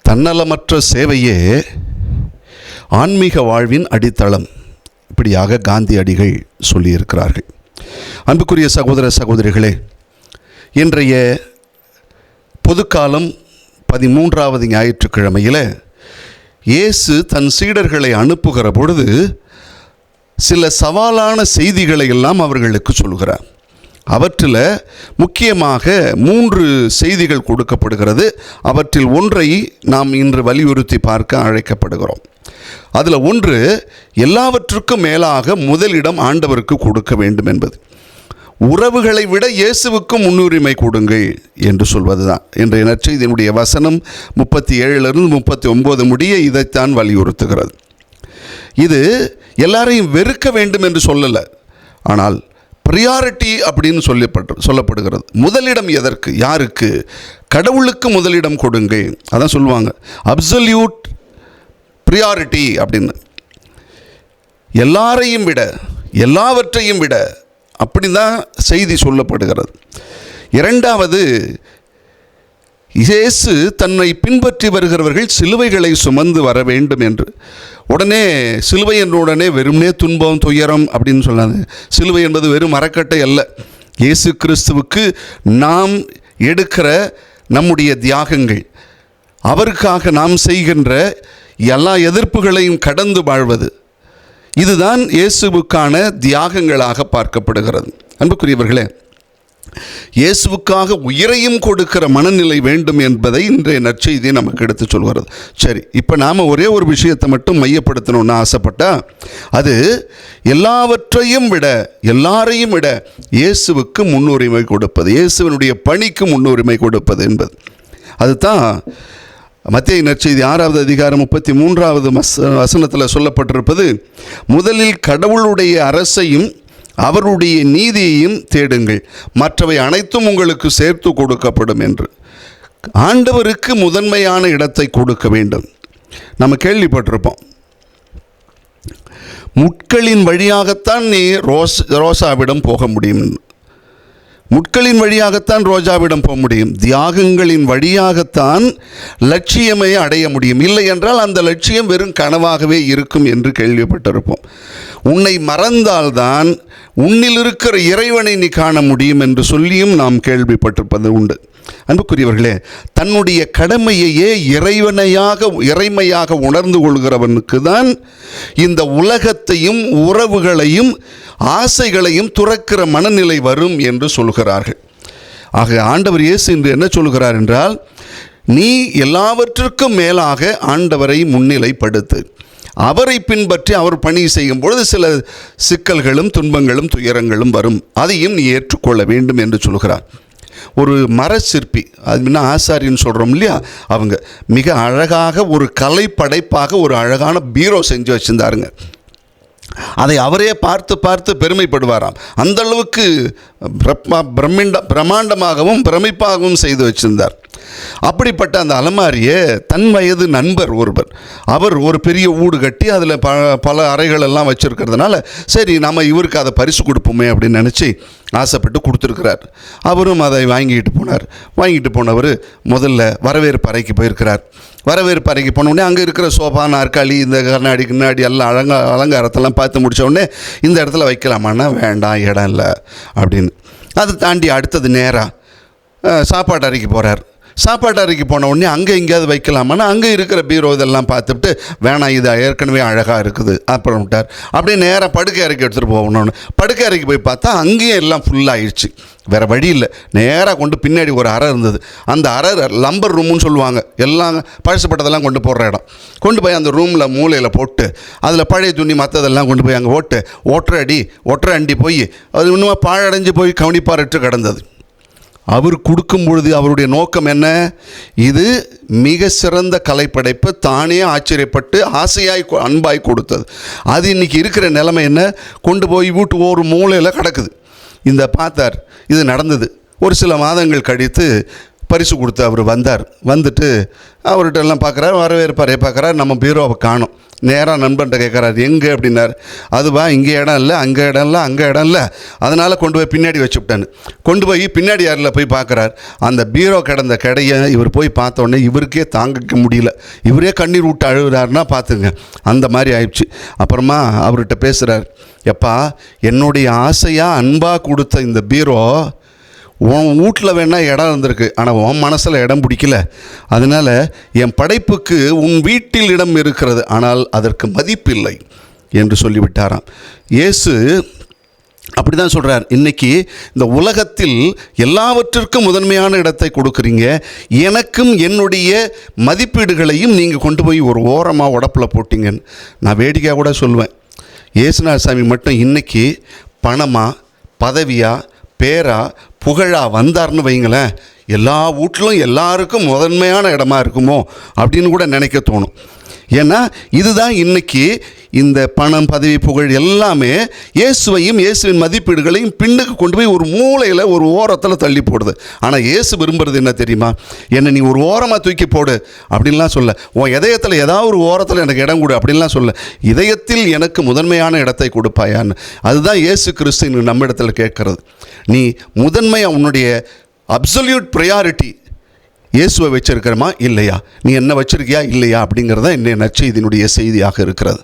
தன்னலமற்ற சேவையே ஆன்மீக வாழ்வின் அடித்தளம், இப்படியாக காந்தியடிகள் சொல்லியிருக்கிறார்கள். அன்புக்குரிய சகோதர சகோதரிகளே, இன்றைய பொதுக்காலம் 13வது ஞாயிற்றுக்கிழமையில் இயேசு தன் சீடர்களை அனுப்புகிற பொழுது சில சவாலான செய்திகளை எல்லாம் அவர்களுக்கு சொல்கிறார். அவற்றில் முக்கியமாக 3 செய்திகள் கொடுக்கப்படுகிறது. அவற்றில் ஒன்றை நாம் இன்று வலியுறுத்தி பார்க்க அழைக்கப்படுகிறோம். அதில் ஒன்று, எல்லாவற்றுக்கும் மேலாக முதலிடம் ஆண்டவருக்கு கொடுக்க வேண்டும் என்பது. உறவுகளை விட இயேசுவுக்கு முன்னுரிமை கொடுங்கள் என்று சொல்வது தான் இன்றைய நற்செய்தியினுடைய வசனம் 37லிருந்து 39 முடிய இதைத்தான் வலியுறுத்துகிறது. இது எல்லாரையும் வெறுக்க வேண்டும் என்று சொல்லலை, ஆனால் ப்ரியாரிட்டி அப்படின்னு சொல்லப்படுகிறது. முதலிடம் எதற்கு, யாருக்கு? கடவுளுக்கு முதலிடம் கொடுங்கள். அதான் சொல்லுவாங்க அப்சல்யூட் ப்ரியாரிட்டி அப்படின்னு. எல்லாரையும் விட, எல்லாவற்றையும் விட, அப்படி தான் செய்தி சொல்லப்படுகிறது. இரண்டாவது, இயேசு தன்னை பின்பற்றி வருகிறவர்கள் சிலுவைகளை சுமந்து வர வேண்டும் என்று. உடனே சிலுவை என்ற உடனே வெறுமனே துன்பம் துயரம் அப்படின்னு சொல்லாது. சிலுவை என்பது வெறும் மரக்கட்டை அல்ல. இயேசு கிறிஸ்துவுக்கு நாம் எடுக்கிற நம்முடைய தியாகங்கள், அவருக்காக நாம் செய்கின்ற எல்லா எதிர்ப்புகளையும் கடந்து வாழ்வது, இதுதான் இயேசுவுக்கான தியாகங்களாக பார்க்கப்படுகிறது. அன்புக்குரியவர்களே, இயேசுவுக்காக உயிரையும் கொடுக்கிற மனநிலை வேண்டும் என்பதை இன்றைய நற்செய்தி நமக்கு எடுத்து சொல்கிறது. சரி, இப்போ நாம் ஒரே ஒரு விஷயத்தை மட்டும் மையப்படுத்தணும்னு ஆசைப்பட்டா, அது எல்லாவற்றையும் விட, எல்லாரையும் விட இயேசுவுக்கு முன்னுரிமை கொடுப்பது, இயேசுவினுடைய பணிக்கு முன்னுரிமை கொடுப்பது என்பது. அதுதான் மத்தேயு நற்செய்தி 6வது அதிகாரம் 33வது வசனத்தில் சொல்லப்பட்டிருப்பது, முதலில் கடவுளுடைய அரசையும் அவருடைய நீதியையும் தேடுங்கள், மற்றவை அனைத்தும் உங்களுக்கு சேர்த்து கொடுக்கப்படும் என்று. ஆண்டவருக்கு முதன்மையான இடத்தை கொடுக்க வேண்டும். நம்ம கேள்விப்பட்டிருப்போம், முட்களின் வழியாகத்தான் நீ ரோசாவிடம் போக முடியும், முட்களின் வழியாகத்தான் ரோஜாவிடம் போக முடியும், தியாகங்களின் வழியாகத்தான் லட்சியமே அடைய முடியும், இல்லை என்றால் அந்த லட்சியம் வெறும் கனவாகவே இருக்கும் என்று கேள்விப்பட்டிருப்போம். உன்னை மறந்தால்தான் உன்னில் இருக்கிற இறைவனை நீ காண முடியும் என்று சொல்லியும் நாம் கேள்விப்பட்டிருப்பது உண்டு. அன்புக்குரியவர்களே, தன்னுடைய கடமையையே இறைமையாக உணர்ந்து கொள்கிறவனுக்கு தான் இந்த உலகத்தையும் உறவுகளையும் ஆசைகளையும் துறக்கிற மனநிலை வரும் என்று சொல்கிறார்கள். ஆக ஆண்டவர் இயேசு இன்று என்ன சொல்கிறார் என்றால், நீ எல்லாவற்றுக்கும் மேலாக ஆண்டவரை முன்னிலைப்படுத்து, அவரை பின்பற்றி அவர் பணி செய்யும் பொழுது சில சிக்கல்களும் துன்பங்களும் துயரங்களும் வரும், அதையும் நீ ஏற்றுக்கொள்ள வேண்டும் என்று சொல்கிறார். ஒரு மர சிற்பி, அது முன்ன ஆசாரின்னு சொல்கிறோம் இல்லையா, அவங்க மிக அழகாக ஒரு கலை படைப்பாக ஒரு அழகான பீரோ செஞ்சு வச்சுருந்தாருங்க. அதை அவரே பார்த்து பார்த்து பெருமைப்படுவாராம். அந்த அளவுக்கு பிரம்மாண்டமாகவும் பிரமிப்பாகவும் செய்து வச்சிருந்தார். அப்படிப்பட்ட அந்த அலமாரியை தன் வயது நண்பர் ஒருவர், அவர் ஒரு பெரிய வீடு கட்டி அதில் பல அறைகள் எல்லாம் வச்சுருக்கிறதுனால, சரி நம்ம இவருக்கு அதை பரிசு கொடுப்போமே அப்படின்னு நினச்சி ஆசைப்பட்டு கொடுத்துருக்கிறார். அவரும் அதை வாங்கிட்டு போனவர் முதல்ல வரவேற்பு அறைக்கு போயிருக்கிறார். வரவேற்பு அறைக்கு போனோடனே அங்கே இருக்கிற சோஃபா, நாற்காலி, இந்த கண்ணாடி எல்லாம் அலங்காரத்தெல்லாம் பார்த்து முடித்த உடனே இந்த இடத்துல வைக்கலாமான்னா வேண்டாம், இடம் இல்லை அப்படின்னு. அதை தாண்டி அடுத்தது நேராக சாப்பாட்டு அறைக்கு போகிறார். சாப்பாட்டு அறைக்கு போன உடனே அங்கே எங்கேயாவது வைக்கலாமான்னா அங்கே இருக்கிற பீரோ இதெல்லாம் பார்த்துட்டு வேணாம், இது ஏற்கனவே அழகாக இருக்குது அப்புறம் விட்டார். அப்படியே நேராக படுக்கை அறைக்கு எடுத்துகிட்டு போகணும்னு படுக்கை அறைக்கு போய் பார்த்தா அங்கேயும் எல்லாம் ஃபுல்லாகிடுச்சு. வேறு வழி இல்லை, நேராக கொண்டு பின்னாடி ஒரு அறை இருந்தது. அந்த அறை லம்பர் ரூமுன்னு சொல்லுவாங்க, எல்லாம் பழசுப்பட்டதெல்லாம் கொண்டு போடுற இடம். கொண்டு போய் அந்த ரூமில் மூலையில் போட்டு அதில் பழைய துணி மற்றதெல்லாம் கொண்டு போய் அங்கே ஒற்றை அண்டி போய் அது இன்னும் பாழடைஞ்சு போய் கவனிப்பாரற்று கிடந்தது. அவர் கொடுக்கும் பொழுது அவருடைய நோக்கம் என்ன? இது மிக சிறந்த கலைப்படைப்பு, தானே ஆச்சரியப்பட்டு ஆசையாய் அன்பாய் கொடுத்தது. அது இன்றைக்கி இருக்கிற நிலைமை என்ன? கொண்டு போய் வீட்டு ஒரு மூலையில் கிடக்குது. இந்த பார்த்தார், இது நடந்தது. ஒரு சில மாதங்கள் கழித்து பரிசு கொடுத்து அவர் வந்தார். வந்துட்டு அவர்கிட்ட எல்லாம் பார்க்குறாரு, வரவேற்பாரையை பார்க்குறாரு. நம்ம பீரோவை காணோம். நேராக நண்பன்கிட்ட கேட்குறாரு, எங்கே அப்படின்னார். அதுவா இங்கே இடம் இல்லை, அங்கே இடம் இல்லை, அங்கே இடம் இல்லை, அதனால் கொண்டு போய் பின்னாடி வச்சுவிட்டான்னு. கொண்டு போய் பின்னாடி யாரில் போய் பார்க்குறார். அந்த பீரோ கிடந்த கடையை இவர் போய் பார்த்தோன்னே இவருக்கே தாங்கிக்க முடியல. இவரே கண்ணீர் விட்டு அழுகிறாருன்னா பார்த்துங்க, அந்த மாதிரி ஆயிடுச்சு. அப்புறமா அவர்கிட்ட பேசுகிறார், எப்பா என்னுடைய ஆசையாக அன்பாக கொடுத்த இந்த பீரோ உன் வீட்டில் வேணால் இடம் இருந்திருக்கு, ஆனால் உன் மனசில் இடம் பிடிக்கல. அதனால் என் படைப்புக்கு உன் வீட்டில் இடம் இருக்கிறது, ஆனால் அதற்கு மதிப்பில்லை என்று சொல்லிவிட்டாராம். இயேசு அப்படி தான் சொல்கிறார். இன்றைக்கி இந்த உலகத்தில் எல்லாவற்றிற்கும் முதன்மையான இடத்தை கொடுக்குறீங்க, எனக்கும் என்னுடைய மதிப்பீடுகளையும் நீங்கள் கொண்டு போய் ஒரு ஓரமாக உடப்பில் போட்டிங்கன்னு. நான் வேடிக்கையாக கூட சொல்லுவேன், இயேசுநாத சாமி மட்டும் இன்றைக்கி பணமாக, பதவியாக, பேரா, புகழா வந்தார்னு வைங்களேன், எல்லா வீட்டிலும் எல்லாருக்கும் முதன்மையான இடமா இருக்குமோ அப்படின்னு கூட நினைக்க தோணும். ஏன்னா இதுதான் இன்றைக்கி இந்த பணம், பதவி, புகழ் எல்லாமே இயேசுவையும் இயேசுவின் மதிப்பீடுகளையும் பின்னுக்கு கொண்டு போய் ஒரு மூலையில் ஒரு ஓரத்தில் தள்ளி போடுது. ஆனால் இயேசு விரும்புகிறது என்ன தெரியுமா? என்னை நீ ஒரு ஓரமாக தூக்கி போடு அப்படின்லாம் சொல்ல, உன் இதயத்தில் ஏதாவது ஒரு ஓரத்தில் எனக்கு இடம் கொடு அப்படின்லாம் சொல்ல, இதயத்தில் எனக்கு முதன்மையான இடத்தை கொடுப்பாயான்னு. அதுதான் இயேசு கிறிஸ்து நம்ம இடத்துல கேட்கறது. நீ முதன்மையாக உன்னுடைய அப்சல்யூட் ப்ரையாரிட்டி இயேசுவை வச்சிருக்கிறமா இல்லையா, நீ என்ன வச்சிருக்கியா இல்லையா அப்படிங்கிறதான் என்னுடைய நற்செய்தியினுடைய செய்தியாக இருக்கிறது.